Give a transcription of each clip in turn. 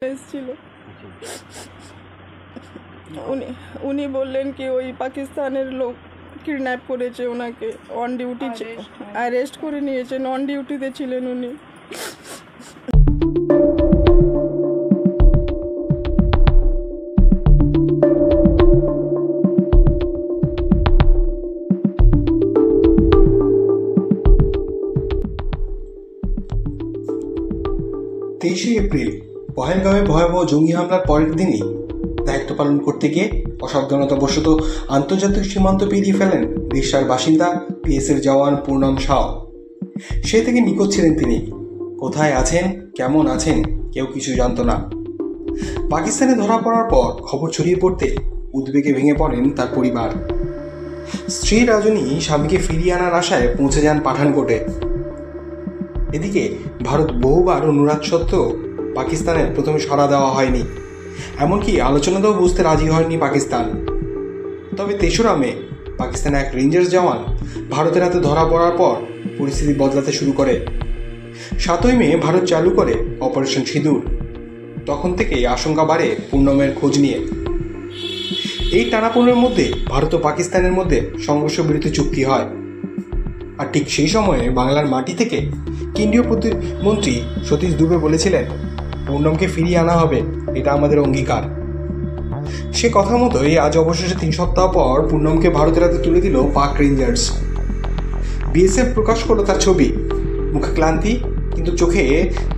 এসেছিল। উনি বললেন কি ওই পাকিস্তানের লোক কিডন্যাপ করেছে ওনাকে, অন ডিউটি অ্যারেস্ট করে নিয়েছেন, অন ডিউটিতে ছিলেন উনি। এপ্রিল পহেলগাঁওয়ে ভয়াবহ জঙ্গি হামলার পরের দিনই দায়িত্ব পালন করতে গিয়ে অসাবধানতাবশত আন্তর্জাতিক সীমান্ত পেরিয়ে ফেলেন রিকশার বাসিন্দা পিএসএফ জওয়ান পূর্ণম শাহ। সে থেকে নিখোঁজ ছিলেন তিনি। কোথায় আছেন, কেমন আছেন, কেউ কিছু জানত না। পাকিস্তানে ধরা পড়ার পর খবর ছড়িয়ে পড়তে উদ্বেগে ভেঙে পড়েন তার পরিবার। স্ত্রী রাজনী স্বামীকে ফিরিয়ে আনার আশায় পৌঁছে যান পাঠানকোটে। এদিকে ভারত বহুবার অনুরোধ সত্ত্বেও পাকিস্তানের প্রথমে সাড়া দেওয়া হয়নি, এমনকি আলোচনাতেও বুঝতে রাজি হয়নি পাকিস্তান। তবে ৩রা মে পাকিস্তানের এক রেঞ্জার্স জওয়ান ভারতের হাতে ধরা পড়ার পর পরিস্থিতি বদলাতে শুরু করে। ৭ই মে ভারত চালু করে অপারেশন সিঁদুর। তখন থেকেই আশঙ্কা বাড়ে পূর্ণমের খোঁজ নিয়ে। এই টানাপোড়েনের মধ্যে ভারত ও পাকিস্তানের মধ্যে সংঘর্ষ বিরতি চুক্তি হয়। আর ঠিক সেই সময়ে বাংলার মাটি থেকে কেন্দ্রীয় প্রতিমন্ত্রী সতীশ দুবে বলেছিলেন, পূর্ণমকে ফিরিয়ে আনা হবে, এটা আমাদের অঙ্গীকার। সে কথা মতোই আজ অবশেষে ৩ সপ্তাহ পর পূর্ণমকে ভারতের হাতে তুলে দিল পাক রেঞ্জার্স। বিএসএফ প্রকাশ করলো তার ছবি, মুখে ক্লান্তি কিন্তু চোখে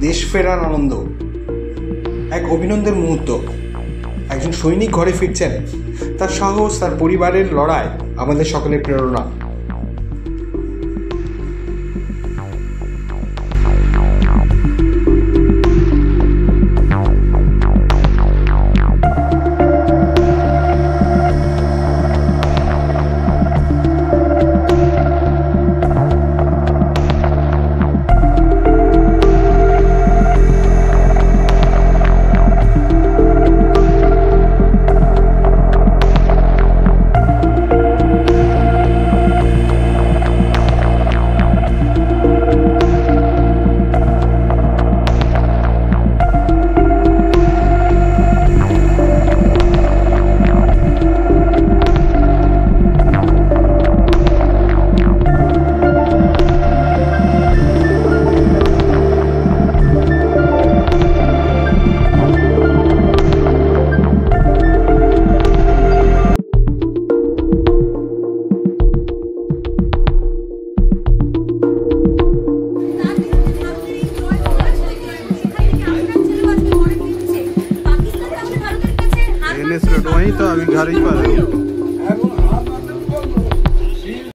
দেশ ফেরার আনন্দ। এক অভিনন্দন মুহূর্ত। একজন সৈনিক ঘরে ফিরছেন, তার সাহস, তার পরিবারের লড়াই আমাদের সকলের প্রেরণা। वहीं तो अभी घर ही पर